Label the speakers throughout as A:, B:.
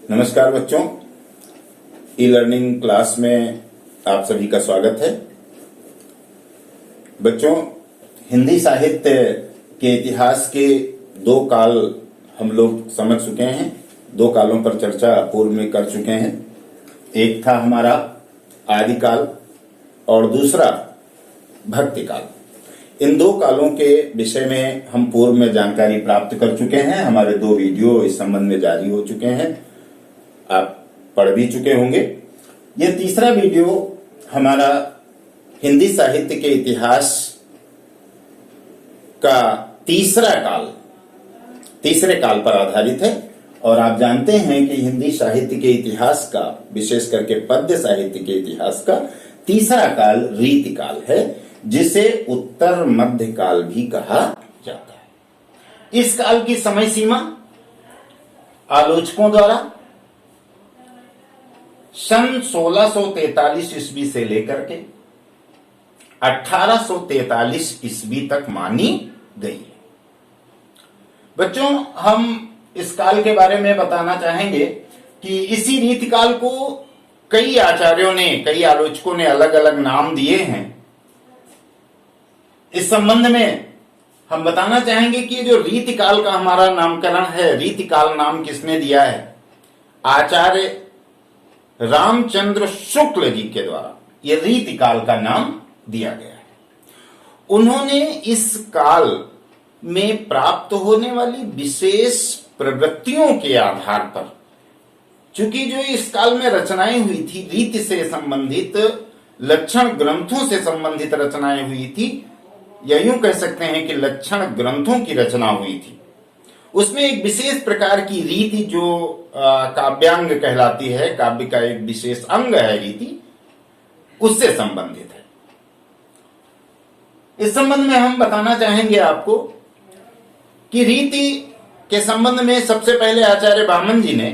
A: नमस्कार बच्चों, e learning class में आप सभी का स्वागत है। बच्चों, हिंदी साहित्य के इतिहास के दो काल हम लोग समझ चुके हैं। दो कालों पर चर्चा पूर्व में कर चुके हैं। एक था हमारा आदिकाल और दूसरा भक्ति काल। इन दो कालों के विषय में हम पूर्व में जानकारी प्राप्त कर चुके हैं। हमारे दो वीडियो इस संबंध में जारी हो चुके हैं, आप पढ़ भी चुके होंगे। यह तीसरा वीडियो हमारा हिंदी साहित्य के इतिहास का तीसरे काल पर आधारित है। और आप जानते हैं कि हिंदी साहित्य के इतिहास का, विशेष करके पद्य साहित्य के इतिहास का तीसरा काल रीति काल है, जिसे उत्तर मध्य काल भी कहा जाता है। इस काल की समय सीमा आलोचकों द्वारा सन 1643 ईस्वी से लेकर के 1843 ईस्वी तक मानी गई है। बच्चों, हम इस काल के बारे में बताना चाहेंगे कि इसी रीति काल को कई आचार्यों ने, कई आलोचकों ने अलग अलग नाम दिए हैं। इस संबंध में हम बताना चाहेंगे कि जो रीति काल का हमारा नामकरण है, रीति काल नाम किसने दिया है? आचार्य रामचंद्र शुक्ल जी के द्वारा यह रीति काल का नाम दिया गया है। उन्होंने इस काल में प्राप्त होने वाली विशेष प्रवृत्तियों के आधार पर, चूंकि जो इस काल में रचनाएं हुई थी, रीति से संबंधित, लक्षण ग्रंथों से संबंधित रचनाएं हुई थी, या यूं कह सकते हैं कि लक्षण ग्रंथों की रचना हुई थी, उसमें एक विशेष प्रकार की रीति जो काव्यांग कहलाती है, काव्य का एक विशेष अंग है रीति, उससे संबंधित है। इस संबंध में हम बताना चाहेंगे आपको कि रीति के संबंध में सबसे पहले आचार्य वामन जी ने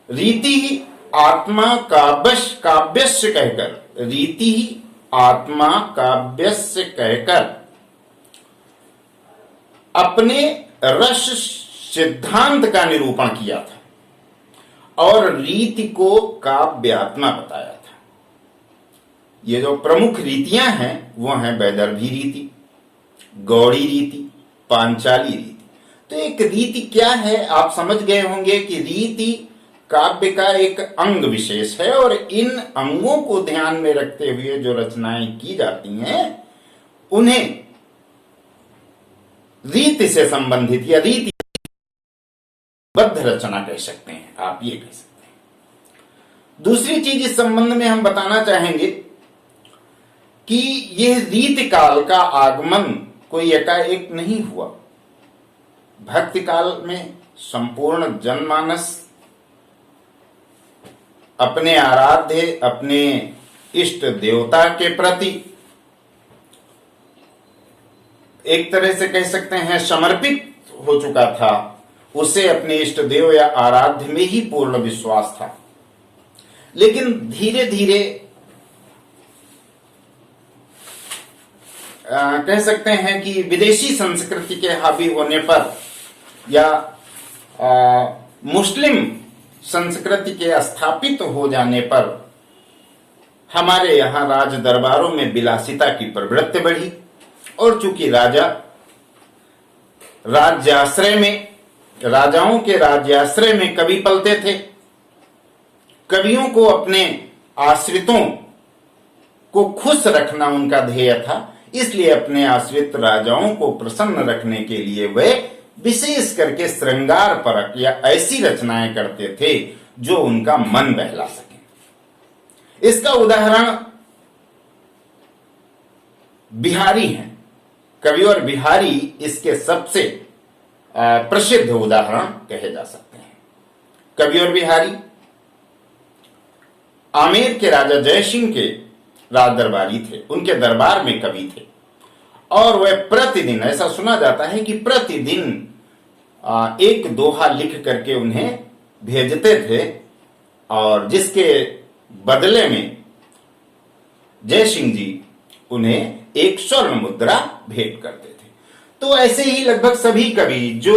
A: रीति ही आत्मा काव्यस्य कहकर, रीति ही आत्मा काव्यस्य कहकर अपने रस सिद्धांत का निरूपण किया था और रीति को काव्यात्मा बताया था। ये जो प्रमुख रीतियां हैं वो हैं वैदर्भी रीति, गौड़ी रीति, पांचाली रीति। तो एक रीति क्या है आप समझ गए होंगे कि रीति काव्य का एक अंग विशेष है, और इन अंगों को ध्यान में रखते हुए जो रचनाएं की जाती हैं उन्हें रीति से संबंधित या रीति बद्ध रचना कह सकते हैं, आप ये कह सकते हैं। दूसरी चीज इस संबंध में हम बताना चाहेंगे कि यह रीति काल का आगमन कोई एकाएक नहीं हुआ। भक्ति काल में संपूर्ण जनमानस अपने आराध्य, अपने इष्ट देवता के प्रति एक तरह से कह सकते हैं समर्पित हो चुका था। उसे अपने इष्ट देव या आराध्य में ही पूर्ण विश्वास था। लेकिन धीरे धीरे कह सकते हैं कि विदेशी संस्कृति के हावी होने पर या मुस्लिम संस्कृति के स्थापित हो जाने पर हमारे यहाँ राज दरबारों में विलासिता की प्रवृत्ति बढ़ी। और चूंकि राजा राज्याश्रय में, राजाओं के राज्याश्रय में कवि पलते थे, कवियों को अपने आश्रितों को खुश रखना उनका ध्येय था, इसलिए अपने आश्रित राजाओं को प्रसन्न रखने के लिए वे विशेष करके श्रृंगार परक या ऐसी रचनाएं करते थे जो उनका मन बहला सके। इसका उदाहरण बिहारी हैं। कवि और बिहारी इसके सबसे प्रसिद्ध उदाहरण कहे जा सकते हैं। कवि और बिहारी आमेर के राजा जयसिंह के राज दरबारी थे, उनके दरबार में कवि थे, और वह प्रतिदिन, ऐसा सुना जाता है कि प्रतिदिन एक दोहा लिख करके उन्हें भेजते थे, और जिसके बदले में जयसिंह जी उन्हें एक स्वर्ण मुद्रा भेंट करते थे। तो ऐसे ही लगभग सभी कवि जो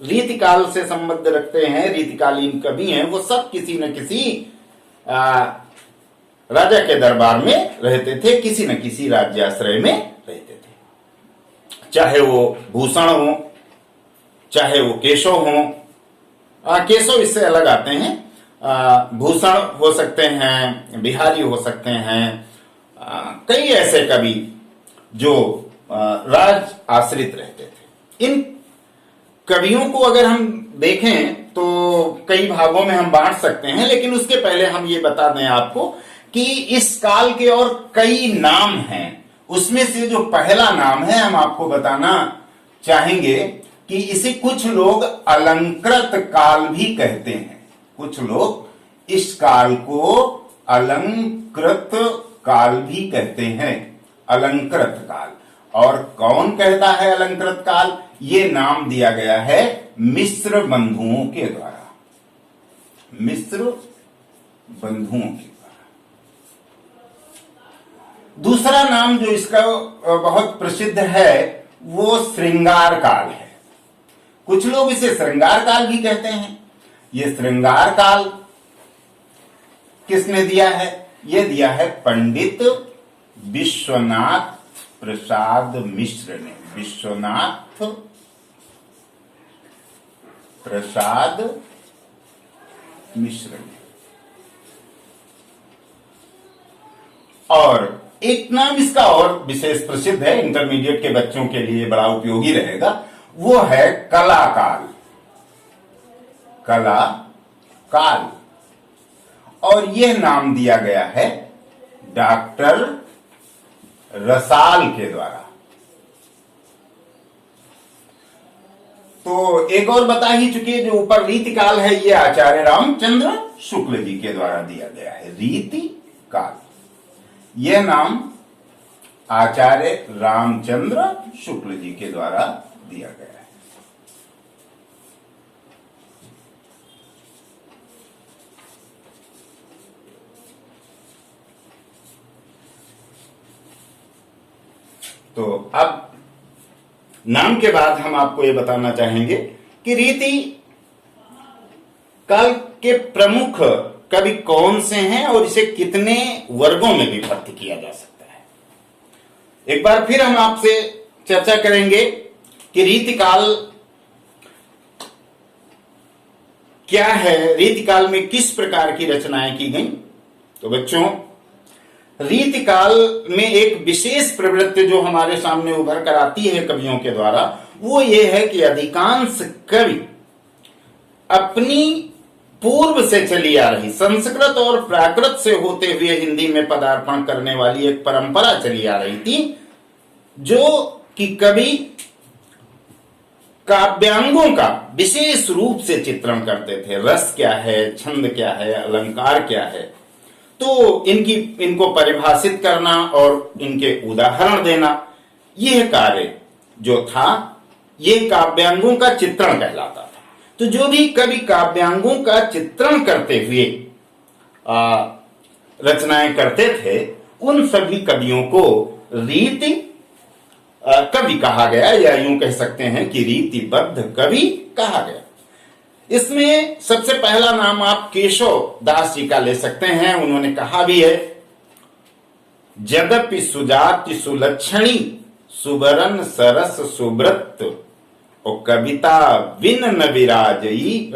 A: रीतिकाल से संबंध रखते हैं, रीतिकालीन कवि हैं, वो सब किसी न किसी राजा के दरबार में रहते थे, किसी न किसी राज्याश्रय में रहते थे। चाहे वो भूषण हो, चाहे वो केशव हो, केशव इससे अलग आते हैं, भूषण हो सकते हैं, बिहारी हो सकते हैं, कई ऐसे कवि जो राज आश्रित रहते थे। इन कवियों को अगर हम देखें तो कई भागों में हम बांट सकते हैं, लेकिन उसके पहले हम ये बता दें आपको कि इस काल के और कई नाम हैं। उसमें से जो पहला नाम है हम आपको बताना चाहेंगे कि इसे कुछ लोग अलंकृत काल भी कहते हैं। कुछ लोग इस काल को अलंकृत काल भी कहते हैं, अलंकृत काल। और कौन कहता है अलंकृत काल? ये नाम दिया गया है मिस्र बंधुओं के द्वारा, मिस्र बंधुओं के द्वारा। दूसरा नाम जो इसका बहुत प्रसिद्ध है वो श्रृंगार काल है। कुछ लोग इसे श्रृंगार काल भी कहते हैं। ये श्रृंगार काल किसने दिया है? ये दिया है पंडित विश्वनाथ प्रसाद मिश्र ने। विश्वनाथ प्रसाद मिश्र ने। और एक नाम इसका और विशेष प्रसिद्ध है, इंटरमीडिएट के बच्चों के लिए बड़ा उपयोगी रहेगा, वो है कला काल। कला काल। और यह नाम दिया गया है डॉक्टर रसाल के द्वारा। तो एक और बता ही चुके, जो ऊपर रीति काल है ये आचार्य रामचंद्र शुक्ल जी के द्वारा दिया गया है। रीति काल, यह नाम आचार्य रामचंद्र शुक्ल जी के द्वारा दिया गया है। तो अब नाम के बाद हम आपको ये बताना चाहेंगे कि रीति काल के प्रमुख कवि कौन से हैं और इसे कितने वर्गों में विभक्त किया जा सकता है। एक बार फिर हम आपसे चर्चा करेंगे कि रीतिकाल क्या है, रीतिकाल में किस प्रकार की रचनाएं की गई। तो बच्चों, रीतिकाल में एक विशेष प्रवृत्ति जो हमारे सामने उभर कर आती है कवियों के द्वारा, वो ये है कि अधिकांश कवि अपनी पूर्व से चली आ रही संस्कृत और प्राकृत से होते हुए हिंदी में पदार्पण करने वाली एक परंपरा चली आ रही थी, जो कि कवि काव्यांगों का विशेष रूप से चित्रण करते थे। रस क्या है, छंद क्या है, अलंकार क्या है, तो इनको परिभाषित करना और इनके उदाहरण देना, यह कार्य जो था ये काव्यांगों का चित्रण कहलाता था। तो जो भी कवि काव्यांगों का चित्रण करते हुए रचनाएं करते थे, उन सभी कवियों को रीति कवि कहा गया, या यूं कह सकते हैं कि रीतिबद्ध कवि कहा गया। इसमें सबसे पहला नाम आप केशव दास जी का ले सकते हैं। उन्होंने कहा भी है, जगपि सुजाति सुलक्षणी सुबरन सरस सुब्रत और कविता बिन न विराजई,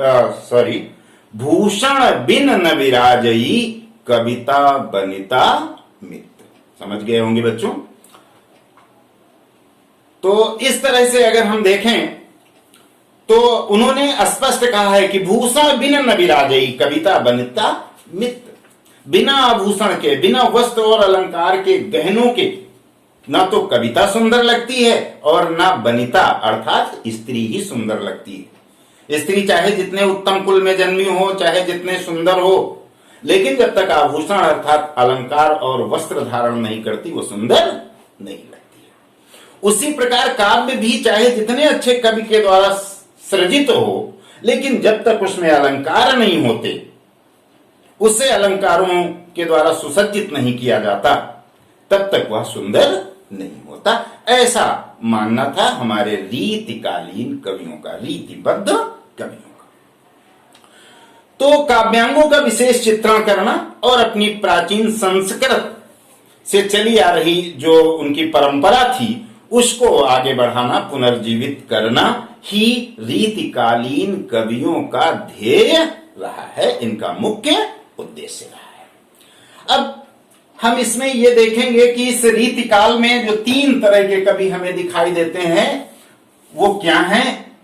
A: भूषण बिन न विराजई कविता बनिता मित्र। समझ गए होंगे बच्चों। तो इस तरह से अगर हम देखें तो उन्होंने स्पष्ट कहा है कि भूषण बिन न विराजई कविता बनिता मित्र। बिना आभूषण के, बिना वस्त्र और अलंकार के, गहनों के ना तो कविता सुंदर लगती है और ना बनिता अर्थात स्त्री ही सुंदर लगती है। स्त्री चाहे जितने उत्तम कुल में जन्मी हो, चाहे जितने सुंदर हो, लेकिन जब तक आभूषण अर्थात अलंकार और वस्त्र धारण नहीं करती, वो सुंदर नहीं लगती है। उसी प्रकार काव्य भी चाहे जितने अच्छे कवि के द्वारा सृजित हो, लेकिन जब तक उसमें अलंकार नहीं होते, उसे अलंकारों के द्वारा सुसज्जित नहीं किया जाता, तब तक वह सुंदर नहीं होता, ऐसा मानना था हमारे रीतिकालीन कवियों का, रीतिबद्ध कवियों का। तो काव्यांगों का विशेष चित्रण करना और अपनी प्राचीन संस्कृत से चली आ रही जो उनकी परंपरा थी उसको आगे बढ़ाना, पुनर्जीवित करना ही रीतिकालीन कवियों का ध्येय रहा है, इनका मुख्य उद्देश्य रहा है। अब हम इसमें यह देखेंगे कि इस रीतिकाल में जो तीन तरह के कवि हमें दिखाई देते हैं वो क्या हैं।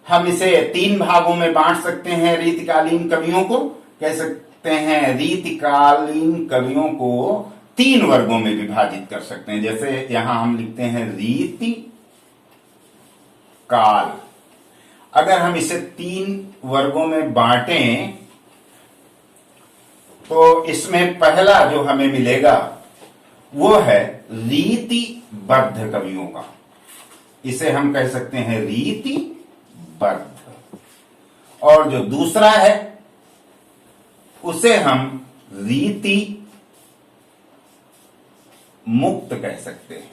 A: हम इसे तीन भागों में बांट सकते हैं। रीतिकालीन कवियों को कह सकते हैं, रीतिकालीन कवियों को तीन वर्गों में विभाजित कर सकते हैं। जैसे यहां हम लिखते हैं रीति काल। अगर हम इसे तीन वर्गों में बांटें तो इसमें पहला जो हमें मिलेगा वो है रीतिबद्ध कवियों का। इसे हम कह सकते हैं रीतिबद्ध। और जो दूसरा है उसे हम रीति मुक्त कह सकते हैं।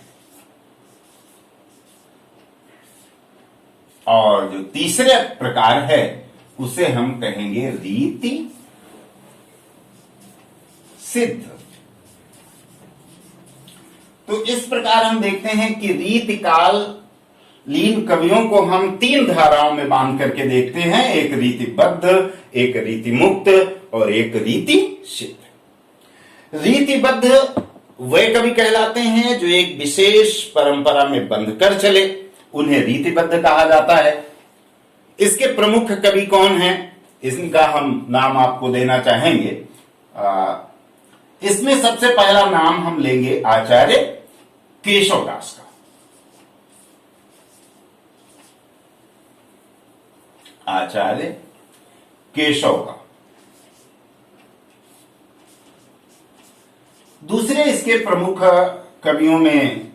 A: और जो तीसरे प्रकार है उसे हम कहेंगे रीति सिद्ध। तो इस प्रकार हम देखते हैं कि रीतिकालीन कवियों को हम तीन धाराओं में बांध करके देखते हैं, एक रीतिबद्ध, एक रीति मुक्त और एक रीति सिद्ध। रीतिबद्ध वे कवि कहलाते हैं जो एक विशेष परंपरा में बंध कर चले, उन्हें रीतिबद्ध कहा जाता है। इसके प्रमुख कवि कौन हैं, इनका हम नाम आपको देना चाहेंगे। इसमें सबसे पहला नाम हम लेंगे आचार्य केशवदास का। आचार्य केशव का। दूसरे इसके प्रमुख कवियों में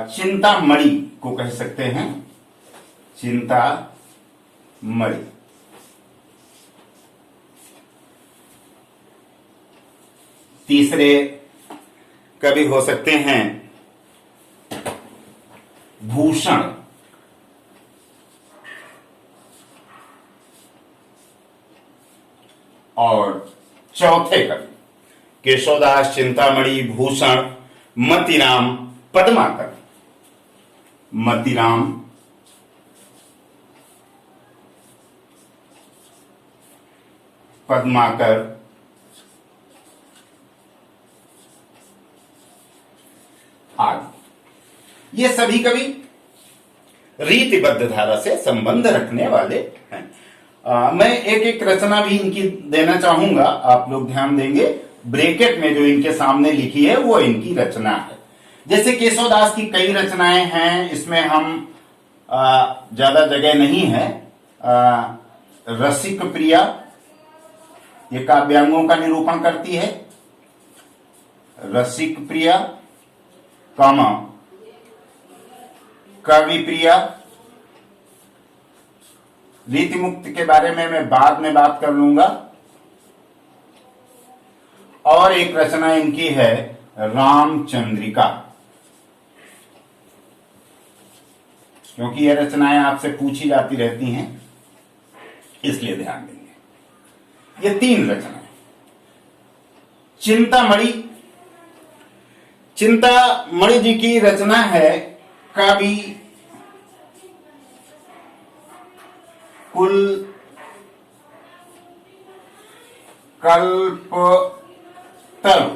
A: चिंतामणि को कह सकते हैं, चिंतामणि। तीसरे कवि हो सकते हैं भूषण। और चौथे कवि केशवदास, चिंतामणि, भूषण, मतिराम, पद्माकर। मतिराम, पद्माकर, आदि। ये सभी कवि रीतिबद्ध धारा से संबंध रखने वाले हैं। मैं एक एक रचना भी इनकी देना चाहूंगा, आप लोग ध्यान देंगे। ब्रैकेट में जो इनके सामने लिखी है वो इनकी रचना है। जैसे केशवदास की कई रचनाएं हैं, इसमें हम ज्यादा जगह नहीं है। रसिक प्रिया ये काव्यांगों का निरूपण करती है। रसिक प्रिया, कामा कवि प्रिया। रीति मुक्त के बारे में मैं बाद में बात कर लूंगा। और एक रचना इनकी है रामचंद्रिका, क्योंकि यह रचनाएं आपसे पूछी जाती रहती हैं, इसलिए ध्यान देंगे। ये तीन रचनाएं। चिंतामणि, चिंतामणि जी की रचना है कवि कुल कल्प तरु।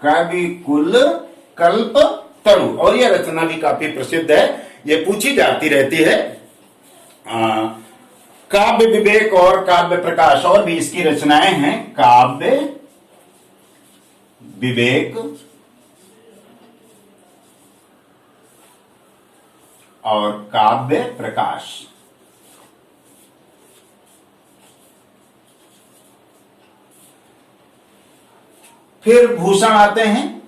A: कवि कुल कल्प तरु। और यह रचना भी काफी प्रसिद्ध है, यह पूछी जाती रहती है। काव्य विवेक और काव्य प्रकाश और भी इसकी रचनाएं हैं। काव्य विवेक और काव्य प्रकाश। फिर भूषण आते हैं,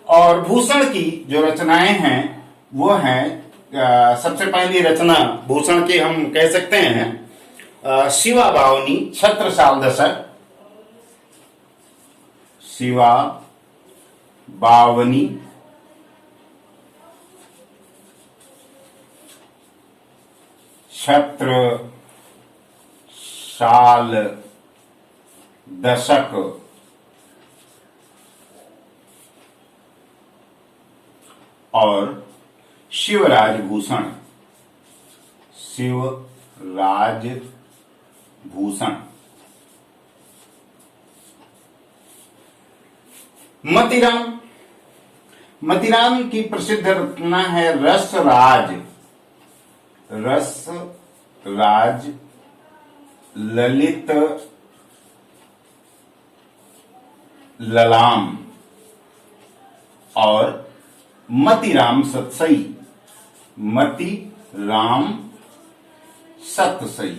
A: और भूषण की जो रचनाएं हैं वो हैं, सबसे पहली रचना भूषण की हम कह सकते हैं शिवा बावनी छत्रसाल दशक। शिवा बावनी, छत्र, साल, दशक और शिवराज भूषण, शिवराज भूषण। मतीराम, मतीराम की प्रसिद्ध रचना है रसराज, रसराज, ललित ललाम और मतीराम सतसई, मतीराम सतसई।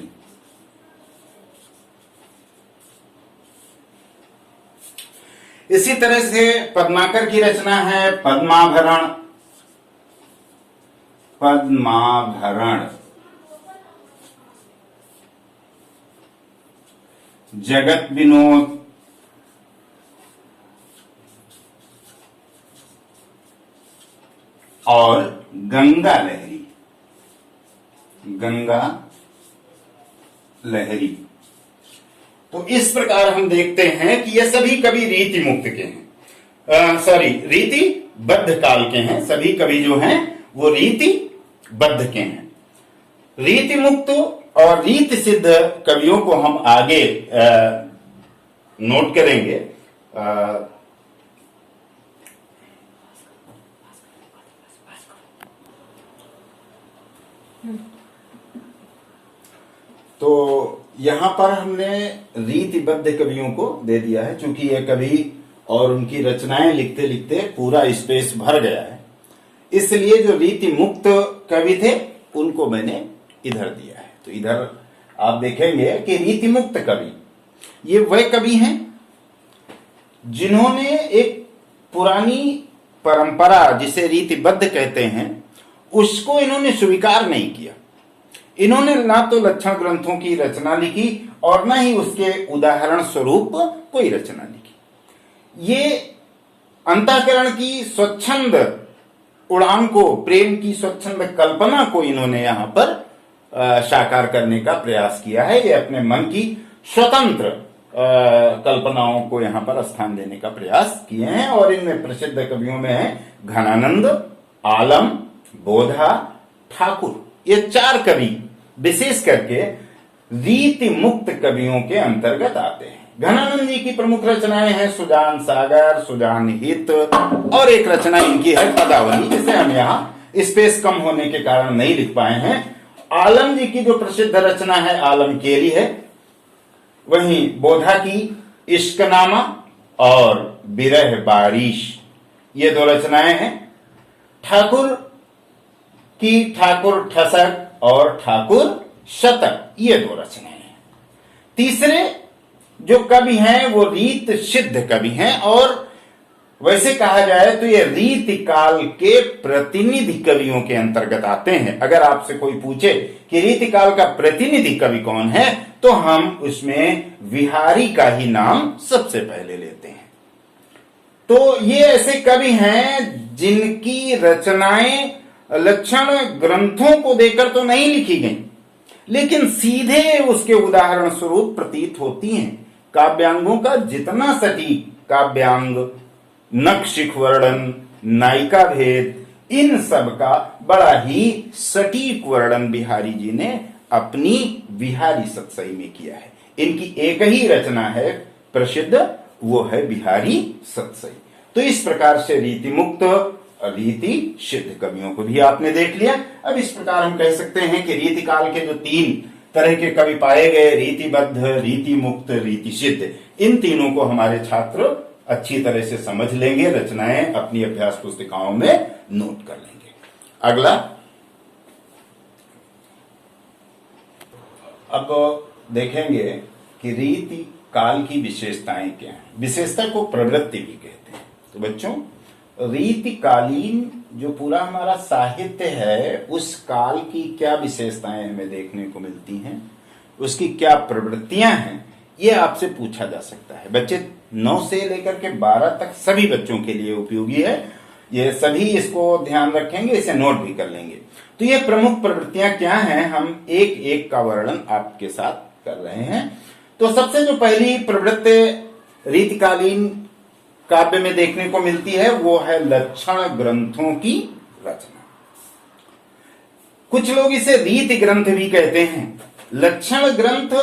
A: इसी तरह से पद्माकर की रचना है पद्माभरण, पद्माभरण, जगत विनोद, और गंगा लहरी, गंगा लहरी। तो इस प्रकार हम देखते हैं कि ये सभी कवि रीति मुक्त के हैं, सॉरी रीति बद्ध काल के हैं। सभी कवि जो हैं वो रीति बद्ध के हैं। रीति मुक्त और रीति सिद्ध कवियों को हम आगे नोट करेंगे। तो यहां पर हमने रीतिबद्ध कवियों को दे दिया है, क्योंकि ये कवि और उनकी रचनाएं लिखते लिखते पूरा स्पेस भर गया है, इसलिए जो रीति मुक्त कवि थे उनको मैंने इधर दिया है। तो इधर आप देखेंगे कि रीति मुक्त कवि ये वह कवि हैं जिन्होंने एक पुरानी परंपरा जिसे रीतिबद्ध कहते हैं उसको इन्होंने स्वीकार नहीं किया। इन्होंने ना तो लक्षण ग्रंथों की रचना लिखी और ना ही उसके उदाहरण स्वरूप कोई रचना लिखी। ये अंतःकरण की स्वच्छंद उड़ान को, प्रेम की स्वच्छंद कल्पना को इन्होंने यहां पर साकार करने का प्रयास किया है। ये अपने मन की स्वतंत्र कल्पनाओं को यहां पर स्थान देने का प्रयास किए हैं। और इनमें प्रसिद्ध कवियों में है घनानंद, आलम, बोधा, ठाकुर। ये चार कवि विशेष करके रीति मुक्त कवियों के अंतर्गत आते हैं। घनानंद जी की प्रमुख रचनाएं हैं सुजान सागर, सुजान हित, और एक रचना इनकी है पदावली, जिसे हम यहाँ स्पेस कम होने के कारण नहीं लिख पाए हैं। आलम जी की जो प्रसिद्ध रचना है आलम केरी है। वहीं बोधा की इश्कनामा और बिरह बारिश, ये दो रचनाएं हैं। ठाकुर की ठाकुर ठसक और ठाकुर शतक, ये दो रचनाएं हैं। तीसरे जो कवि हैं वो रीत सिद्ध कवि हैं, और वैसे कहा जाए तो ये रीति काल के प्रतिनिधि कवियों के अंतर्गत आते हैं। अगर आपसे कोई पूछे कि रीति काल का प्रतिनिधि कवि कौन है, तो हम उसमें बिहारी का ही नाम सबसे पहले लेते हैं। तो ये ऐसे कवि हैं जिनकी रचनाएं लक्षण ग्रंथों को देकर तो नहीं लिखी गई, लेकिन सीधे उसके उदाहरण स्वरूप प्रतीत होती हैं। काव्यांगों का जितना सटीक काव्यांग, नक्शिख वर्णन, नायिका भेद, इन सब का बड़ा ही सटीक वर्णन बिहारी जी ने अपनी बिहारी सतसई में किया है। इनकी एक ही रचना है प्रसिद्ध, वो है बिहारी सतसई। तो इस प्रकार से रीति मुक्त, रीति सिद्ध कवियों को भी आपने देख लिया। अब इस प्रकार हम कह सकते हैं कि रीति काल के जो तीन तरह के कवि पाए गए, रीतिबद्ध, रीति मुक्त, रीति सिद्ध, इन तीनों को हमारे छात्र अच्छी तरह से समझ लेंगे, रचनाएं अपनी अभ्यास पुस्तिकाओं में नोट कर लेंगे। अगला, अब देखेंगे कि रीति काल की विशेषताएं क्या हैं। विशेषता को प्रवृत्ति भी कहते हैं। तो बच्चों, रीतिकालीन जो पूरा हमारा साहित्य है, उस काल की क्या विशेषताएं हमें देखने को मिलती हैं, उसकी क्या प्रवृत्तियां हैं, ये आपसे पूछा जा सकता है। बच्चे 9 से लेकर के 12 तक सभी बच्चों के लिए उपयोगी है। ये सभी इसको ध्यान रखेंगे, इसे नोट भी कर लेंगे। तो ये प्रमुख प्रवृत्तियां क्या हैं, हम एक एक का वर्णन आपके साथ कर रहे हैं। तो सबसे जो पहली प्रवृत्ति रीतिकालीन काव्य में देखने को मिलती है वो है लक्षण ग्रंथों की रचना। कुछ लोग इसे रीति ग्रंथ भी कहते हैं। लक्षण ग्रंथ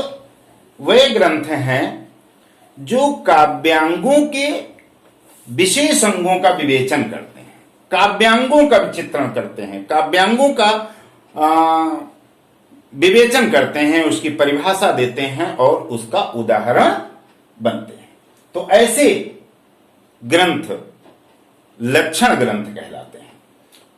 A: वे ग्रंथ हैं जो काव्यांगों के विशेष अंगों का विवेचन करते हैं, काव्यांगों का चित्रण करते हैं, काव्यांगों का विवेचन करते हैं, उसकी परिभाषा देते हैं और उसका उदाहरण बनते हैं। तो ऐसे ग्रंथ लक्षण ग्रंथ कहलाते हैं।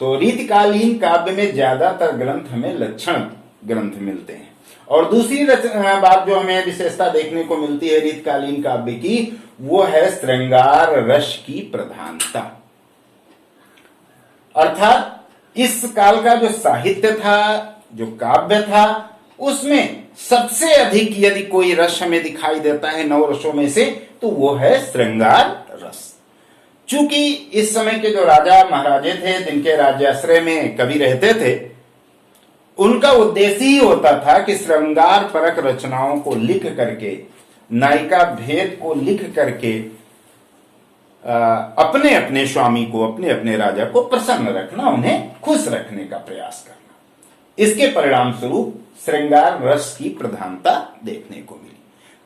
A: तो रीतिकालीन काव्य में ज्यादातर ग्रंथ हमें लक्षण ग्रंथ मिलते हैं। और दूसरी बात जो हमें विशेषता देखने को मिलती है रीतिकालीन काव्य की, वो है श्रृंगार रस की प्रधानता। अर्थात इस काल का जो साहित्य था, जो काव्य था, उसमें सबसे अधिक यदि कोई रस हमें दिखाई देता है 9 रसों में से, तो वो है श्रृंगार रस। चूंकि इस समय के जो राजा महाराजे थे, जिनके राज्याश्रय में कवि रहते थे, उनका उद्देश्य ही होता था कि श्रृंगार परक रचनाओं को लिख करके, नायिका भेद को लिख करके अपने अपने स्वामी को, अपने अपने राजा को प्रसन्न रखना, उन्हें खुश रखने का प्रयास करना। इसके परिणाम स्वरूप श्रृंगार रस की प्रधानता देखने को मिली।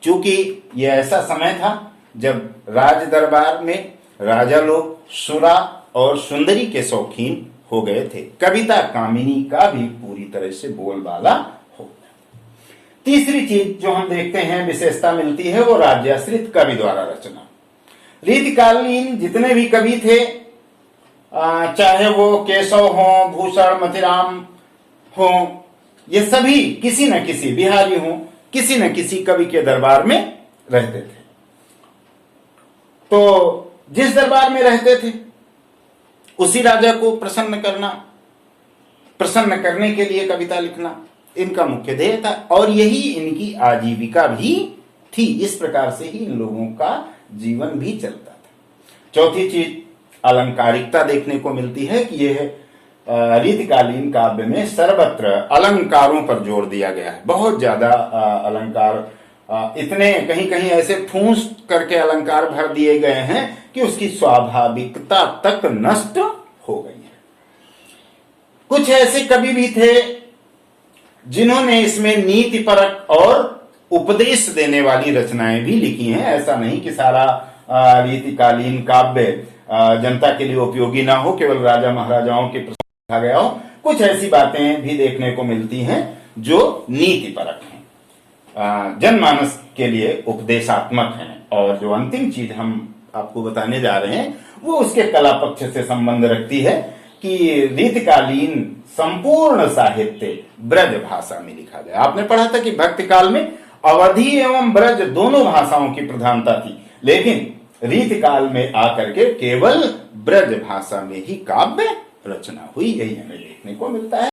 A: चूंकि यह ऐसा समय था जब राज दरबार में राजा लोग सुरा और सुंदरी के शौकीन हो गए थे। कविता कामिनी का भी पूरी तरह से बोलबाला हो गया। तीसरी चीज जो हम देखते हैं विशेषता मिलती है वो राज्याश्रित कवि द्वारा रचना। रीतिकालीन जितने भी कवि थे, चाहे वो केशव हो, भूषण, मथिराम हो, ये सभी किसी न किसी, बिहारी हो, किसी न किसी कवि के दरबार में रहते थे। तो जिस दरबार में रहते थे उसी राजा को प्रसन्न करना, प्रसन्न करने के लिए कविता लिखना इनका मुख्य ध्येय था और यही इनकी आजीविका भी थी। इस प्रकार से ही इन लोगों का जीवन भी चलता था। चौथी चीज अलंकारिकता देखने को मिलती है कि यह रीतिकालीन काव्य में सर्वत्र अलंकारों पर जोर दिया गया है। बहुत ज्यादा अलंकार, इतने कहीं कहीं ऐसे ठूंस करके अलंकार भर दिए गए हैं कि उसकी स्वाभाविकता तक नष्ट हो गई है। कुछ ऐसे कवि भी थे जिन्होंने इसमें नीतिपरक और उपदेश देने वाली रचनाएं भी लिखी हैं। ऐसा नहीं कि सारा रीतिकालीन काव्य जनता के लिए उपयोगी ना हो, केवल राजा महाराजाओं के प्रसंग लिखा गया हो। कुछ ऐसी बातें भी देखने को मिलती हैं जो नीतिपरक हैं, जनमानस के लिए उपदेशात्मक हैं। और जो अंतिम चीज हम आपको बताने जा रहे हैं वो उसके कला पक्ष से संबंध रखती है कि रीतिकालीन संपूर्ण साहित्य ब्रज भाषा में लिखा गया। आपने पढ़ा था कि भक्ति काल में अवधी एवं ब्रज दोनों भाषाओं की प्रधानता थी, लेकिन रीतिकाल में आकर के केवल ब्रज भाषा में ही काव्य रचना हुई। यही हमें देखने को मिलता है।